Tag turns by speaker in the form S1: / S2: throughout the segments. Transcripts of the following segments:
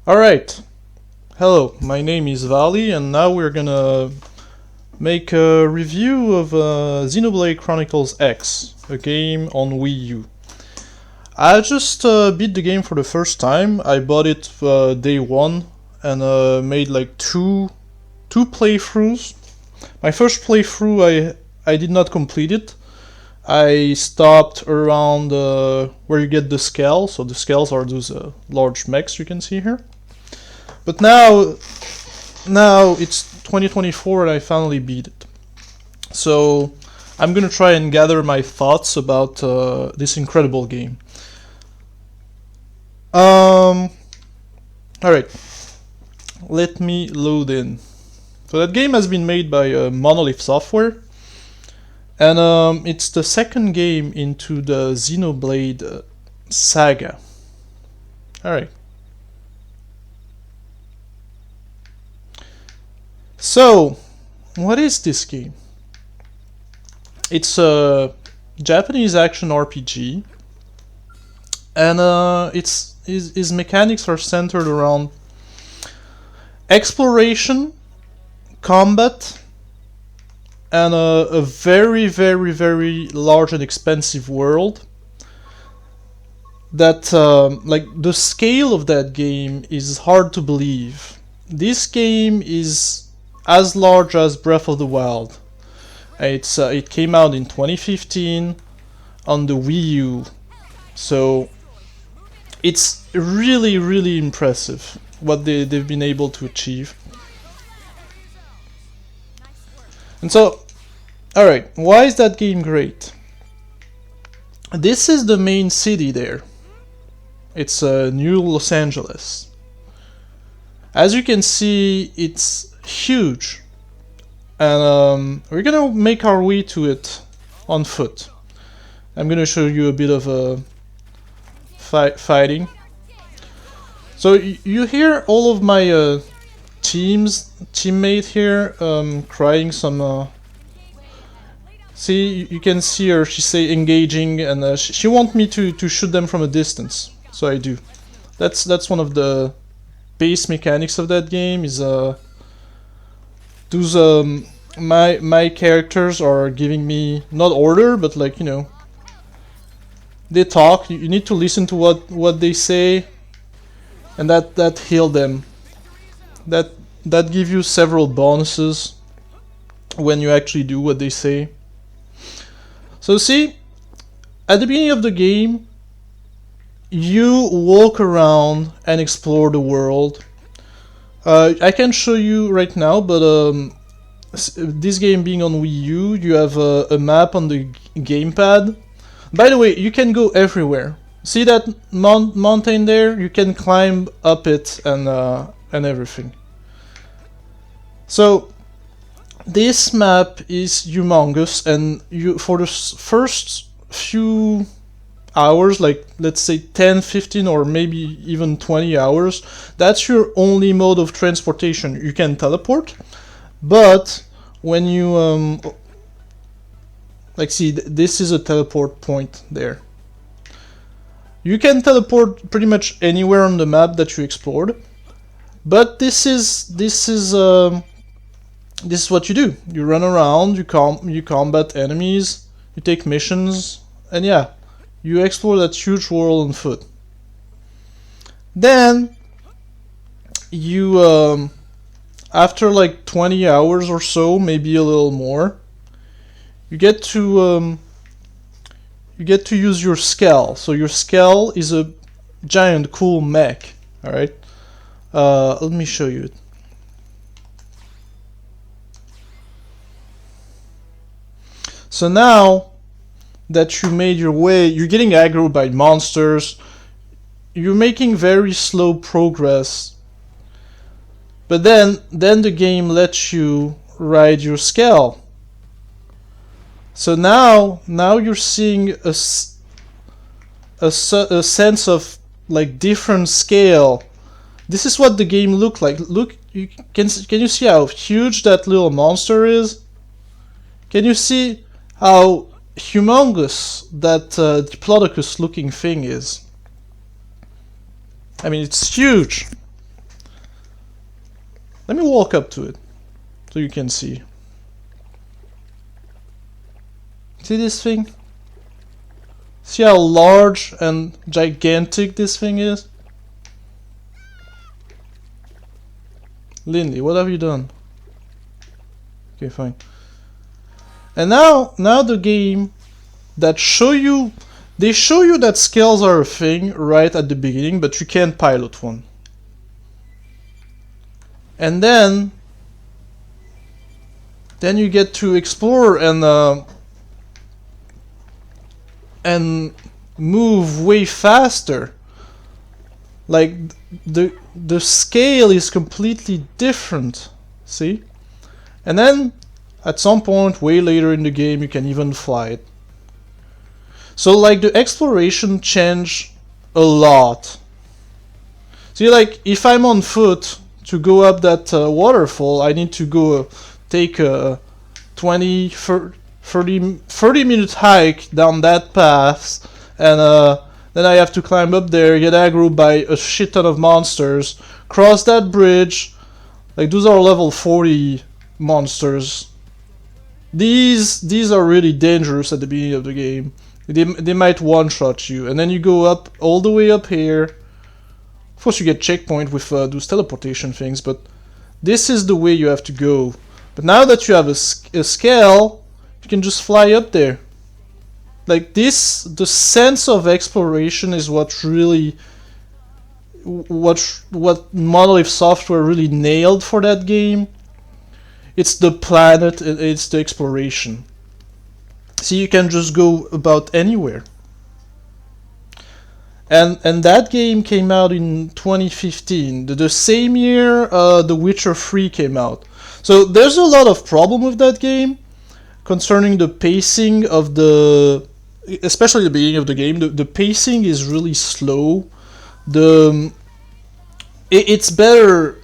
S1: Alright, hello, my name is Vali and now we're gonna make a review of Xenoblade Chronicles X, a game on Wii U. I just beat the game for the first time. I bought it day one and made like two playthroughs. My first playthrough I did not complete it. I stopped around where you get the scale, so the scales are those large mechs you can see here. But now it's 2024 and I finally beat it. So I'm gonna try and gather my thoughts about this incredible game. Alright, let me load in. So that game has been made by Monolith Software, and it's the second game into the Xenoblade saga. Alright. So, what is this game? It's a Japanese action RPG, and its mechanics are centered around exploration, combat, and a very, very, very large and expensive world. That, like, the scale of that game is hard to believe. This game is as large as Breath of the Wild. It came out in 2015 on the Wii U, so it's really, really impressive what they've been able to achieve. And so, alright, why is that game great? This is the main city there. It's New Los Angeles. As you can see, it's huge, and we're gonna make our way to it on foot. I'm gonna show you a bit of fighting. So you hear all of my teammate here crying some. See, you can see her. She say engaging, and she wants me to shoot them from a distance. So I do. That's one of the base mechanics of that game. Is those my characters are giving me not order, but like, you know, they talk. You need to listen to what they say, and that heal them. That give you several bonuses when you actually do what they say. So see, at the beginning of the game, you walk around and explore the world. I can show you right now, but this game being on Wii U, you have a map on the gamepad. By the way, you can go everywhere. See that mountain there? You can climb up it and everything. So this map is humongous, and you for the first few hours, like let's say 10, 15, or maybe even 20 hours, that's your only mode of transportation. You can teleport, but when you like, see, this is a teleport point there. You can teleport pretty much anywhere on the map that you explored, but this is what you do. You run around, you combat enemies, you take missions, and yeah, you explore that huge world on foot. Then you after like 20 hours or so, maybe a little more, you get to use your skull. So your skull is a giant cool mech. All right, let me show you it. So now that you made your way, you're getting aggroed by monsters, you're making very slow progress, but then the game lets you ride your skull. So now you're seeing a sense of like different scale. This is what the game looked like. Look, can you see how huge that little monster is? Can you see how humongous that Diplodocus looking thing is? I mean, it's huge. Let me walk up to it so you can see. See this thing? See how large and gigantic this thing is? Lindy, what have you done? Okay, fine. And now the game that they show you that scales are a thing right at the beginning, but you can't pilot one. And then you get to explore and move way faster. Like the scale is completely different. See? And then at some point way later in the game you can even fly it. So like the exploration changed a lot. See, like if I'm on foot to go up that waterfall, I need to go take a 30 minute hike down that path, and then I have to climb up there, get aggro by a shit ton of monsters, cross that bridge. Like those are level 40 monsters. These are really dangerous at the beginning of the game. They might one-shot you, and then you go up all the way up here. Of course you get checkpoint with those teleportation things, but this is the way you have to go. But now that you have a scale, you can just fly up there. Like this, the sense of exploration is what really, what Monolith Software really nailed for that game. It's the planet, it's the exploration. See, you can just go about anywhere. And that game came out in 2015, the same year The Witcher 3 came out. So there's a lot of problem with that game concerning the pacing of especially the beginning of the game. The pacing is really slow. It's better,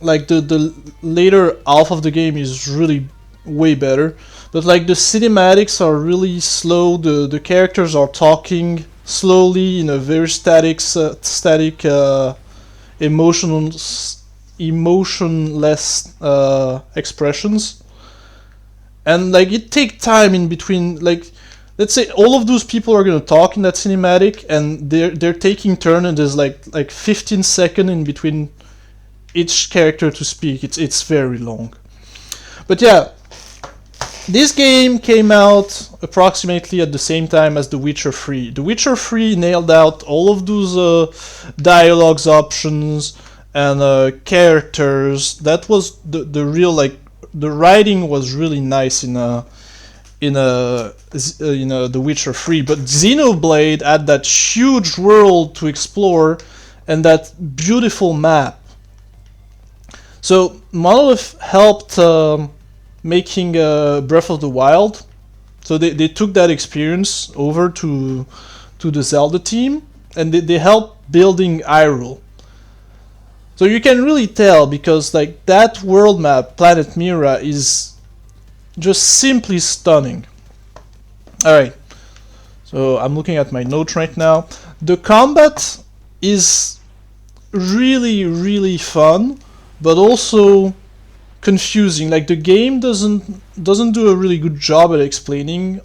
S1: like the later half of the game is really way better. But like the cinematics are really slow. The characters are talking slowly in a very static, emotionless expressions, and like it takes time in between. Like, let's say all of those people are gonna talk in that cinematic, and they're taking turn, and there's like 15 seconds in between each character to speak. It's very long, but yeah. This game came out approximately at the same time as The Witcher 3. The Witcher 3 nailed out all of those dialogues options and characters. That was the real, like, the writing was really nice in The Witcher 3. But Xenoblade had that huge world to explore and that beautiful map. So Monolith helped making Breath of the Wild, so they took that experience over to the Zelda team, and they helped building Hyrule. So you can really tell, because like that world map, Planet Mira, is just simply stunning. Alright, so I'm looking at my notes right now. The combat is really, really fun, but also confusing. Like the game doesn't do a really good job at explaining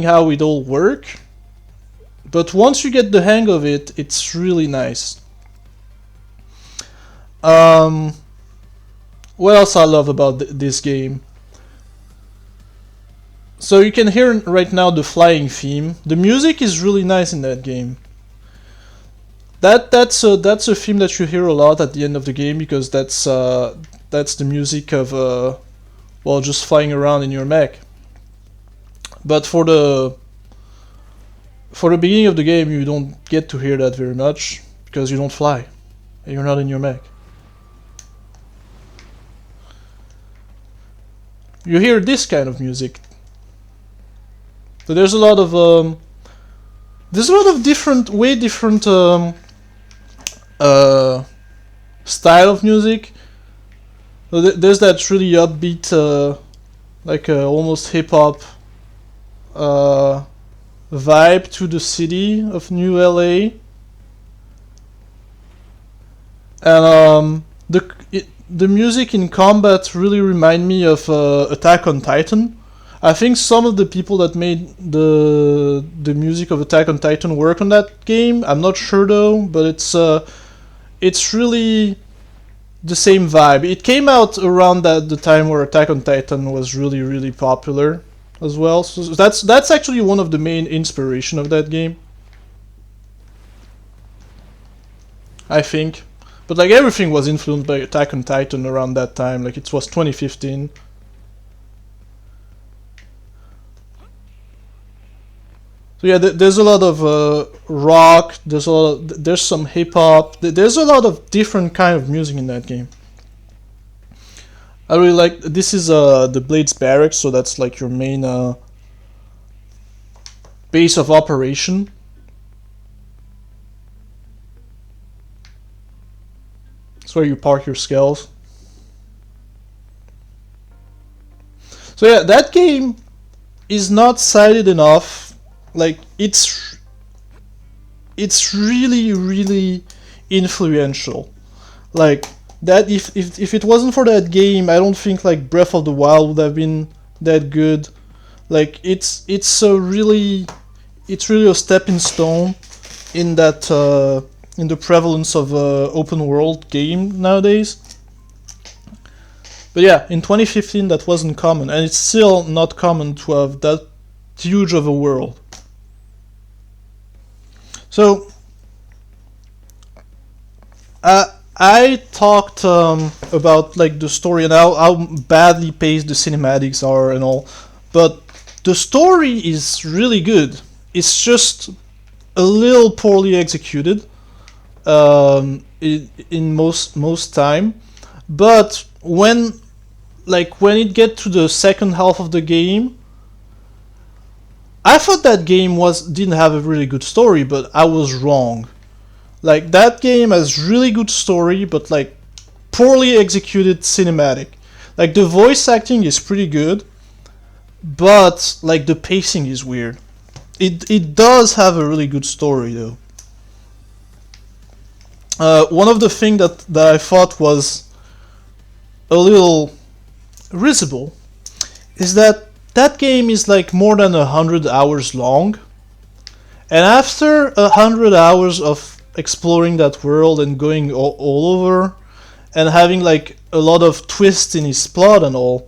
S1: how it all works. But once you get the hang of it, it's really nice. What else I love about this game? So you can hear right now the flying theme. The music is really nice in that game. That's a theme that you hear a lot at the end of the game, because that's the music of well, just flying around in your mech. But for the beginning of the game, you don't get to hear that very much because you don't fly and you're not in your mech. You hear this kind of music. So there's a lot of different style of music. So there's that really upbeat, like almost hip hop vibe to the city of New LA, and The music in combat really remind me of Attack on Titan. I think some of the people that made the music of Attack on Titan work on that game. I'm not sure though, but it's really the same vibe. It came out around the time where Attack on Titan was really popular as well. So that's actually one of the main inspiration of that game, I think. But like everything was influenced by Attack on Titan around that time. Like it was 2015. So yeah, there's a lot of rock. There's some hip hop. There's a lot of different kind of music in that game. I really like. This is the Blades Barracks, so that's like your main base of operation. It's where you park your skells. So yeah, that game is not cited enough. Like it's really influential. Like that if it wasn't for that game, I don't think like Breath of the Wild would have been that good. Like it's really a stepping stone in that in the prevalence of open world game nowadays. But yeah, in 2015 that wasn't common, and it's still not common to have that huge of a world. So I talked about like the story and how badly paced the cinematics are and all, but the story is really good. It's just a little poorly executed in most time. But when it get to the second half of the game, I thought that game didn't have a really good story, but I was wrong. Like that game has really good story, but like poorly executed cinematic. Like the voice acting is pretty good, but like the pacing is weird. It does have a really good story though. One of the things that I thought was a little risible is that game is like more than 100 hours long, and after 100 hours of exploring that world and going all over and having like a lot of twists in his plot and all,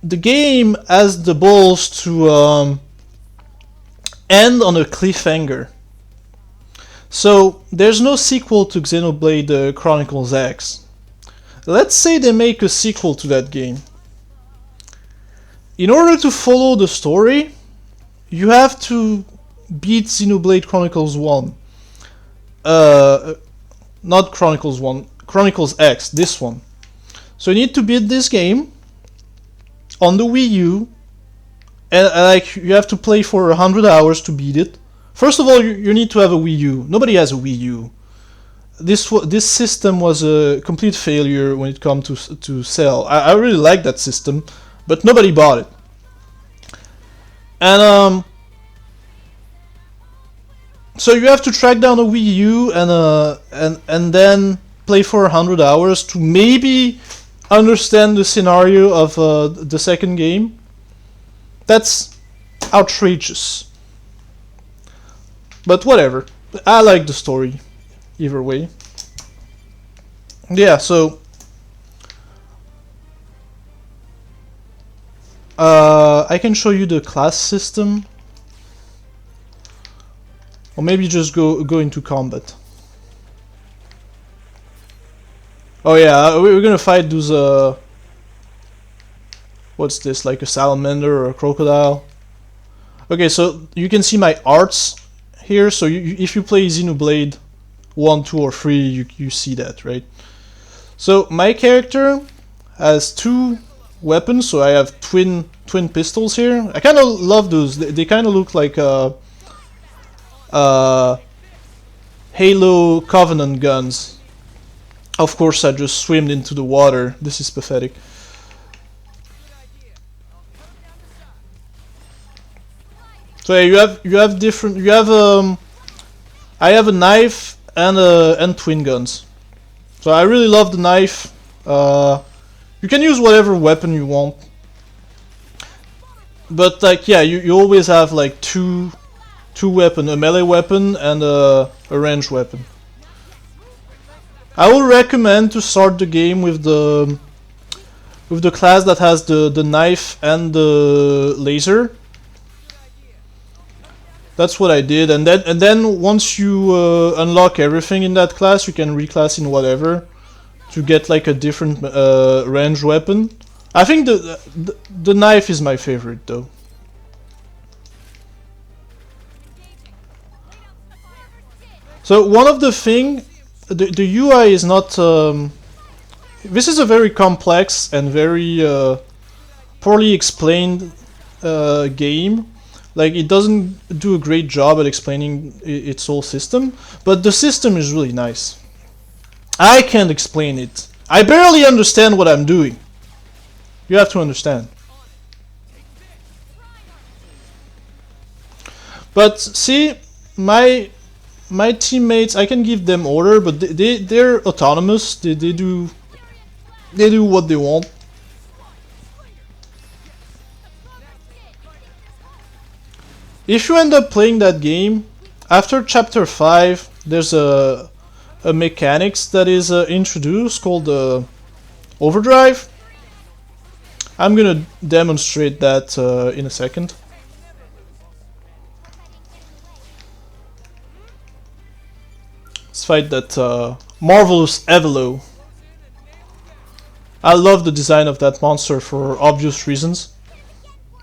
S1: the game has the balls to end on a cliffhanger. So there's no sequel to Xenoblade Chronicles X. Let's say they make a sequel to that game. In order to follow the story, you have to beat Xenoblade Chronicles 1. Not Chronicles 1, Chronicles X, this one. So you need to beat this game on the Wii U, and like you have to play for 100 hours to beat it. First of all, you need to have a Wii U. Nobody has a Wii U. This system was a complete failure when it comes to sell. I really like that system, but nobody bought it. And so you have to track down a Wii U and then play for 100 hours to maybe understand the scenario of the second game. That's outrageous. But whatever. I like the story either way. Yeah, so I can show you the class system, or maybe just go into combat. Oh yeah, we're gonna fight those what's this, like a salamander or a crocodile? Okay, so you can see my arts here. So if you play Xenoblade 1, 2, or 3, you see that, right? So my character has two weapons. So I have twin pistols here. I kind of love those. They kind of look like Halo Covenant guns. Of course, I just swam into the water. This is pathetic. So yeah, you have different. I have a knife and twin guns. So I really love the knife. You can use whatever weapon you want. But like, yeah, you always have like two weapons, a melee weapon and a ranged weapon. I will recommend to start the game with the class that has the knife and the laser. That's what I did, and then once you unlock everything in that class, you can reclass in whatever to get like a different range weapon. I think the knife is my favorite though. So one of the thing, the UI is not. This is a very complex and very poorly explained game. Like, it doesn't do a great job at explaining its whole system, but the system is really nice. I can't explain it. I barely understand what I'm doing. You have to understand. But see, my teammates, I can give them order, but they're autonomous. They do what they want. If you end up playing that game, after chapter 5, there's a mechanics that is introduced called overdrive. I'm gonna demonstrate that in a second. Let's fight that marvelous Evelo. I love the design of that monster for obvious reasons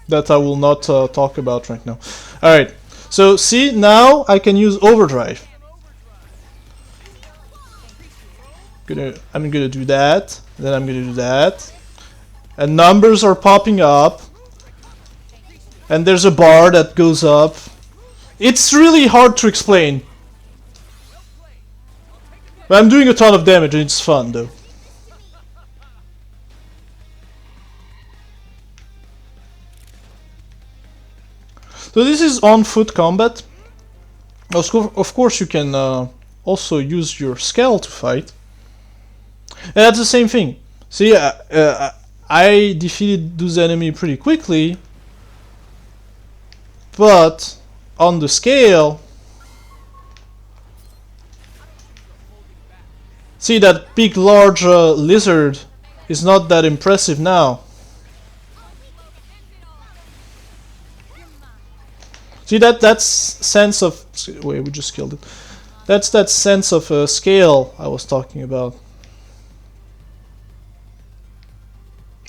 S1: that I will not talk about right now. Alright, so see, now I can use overdrive. I'm gonna do that, then I'm gonna do that. And numbers are popping up. And there's a bar that goes up. It's really hard to explain. But I'm doing a ton of damage and it's fun though. So this is on foot combat. Of course you can also use your scale to fight. And that's the same thing. See, I defeated those enemies pretty quickly. But on the scale... See, that big large lizard is not that impressive now. See, that's sense of... Wait, we just killed it. That's that sense of scale I was talking about.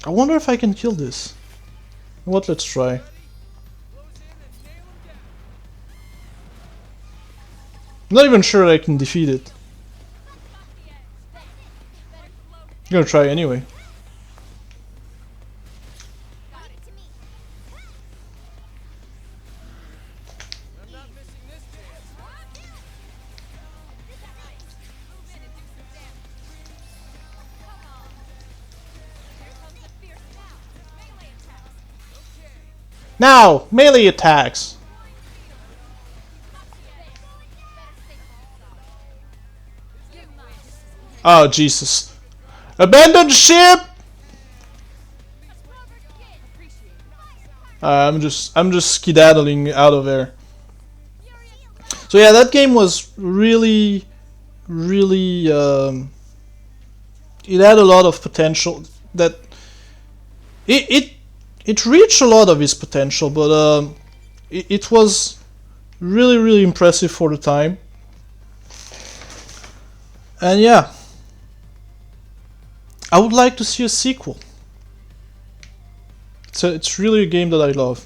S1: I wonder if I can kill this. What? Let's try. I'm not even sure I can defeat it. I'm gonna try anyway. Now, melee attacks. Oh, Jesus. Abandon ship! I'm just skedaddling out of there. So yeah, that game was really it had a lot of potential. That it reached a lot of its potential, but it was really impressive for the time. And yeah, I would like to see a sequel. So it's really a game that I love.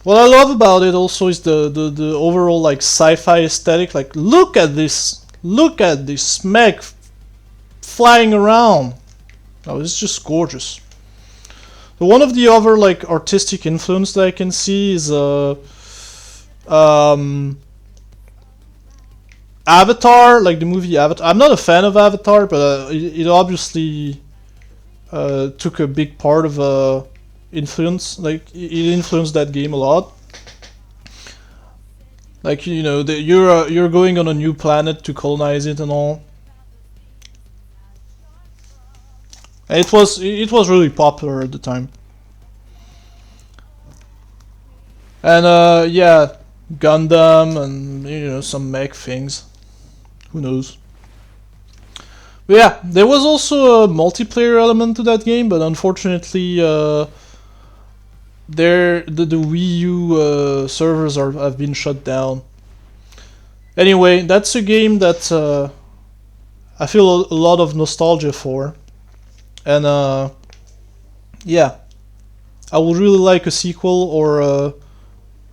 S1: What I love about it also is the overall like sci-fi aesthetic. Like, look at this mech flying around. Oh, it's just gorgeous. But one of the other like artistic influence that I can see is Avatar, like the movie Avatar. I'm not a fan of Avatar, but it obviously took a big part of influence. Like, it influenced that game a lot. Like, you know, you're going on a new planet to colonize it and all. It was really popular at the time. And yeah, Gundam and, you know, some mech things. Who knows? But yeah, there was also a multiplayer element to that game, but unfortunately, the Wii U servers have been shut down. Anyway, that's a game that I feel a lot of nostalgia for, and yeah, I would really like a sequel or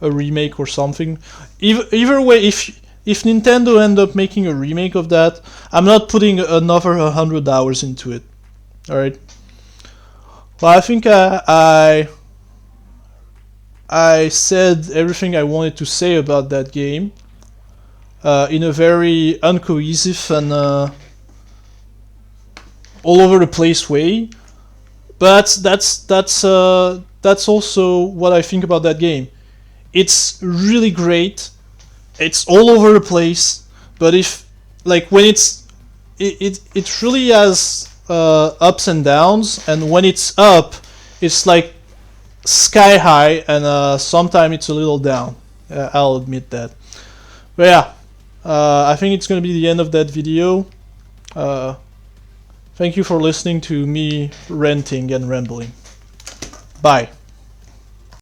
S1: a remake or something. Either way, if Nintendo end up making a remake of that, I'm not putting another 100 hours into it. All right. Well, I think I said everything I wanted to say about that game in a very uncohesive and all over the place way. But that's also what I think about that game. It's really great. It's all over the place. But if like when it really has ups and downs, and when it's up, it's like sky high, and sometimes it's a little down. I'll admit that. But yeah, I think it's gonna be the end of that video. Thank you for listening to me ranting and rambling. Bye.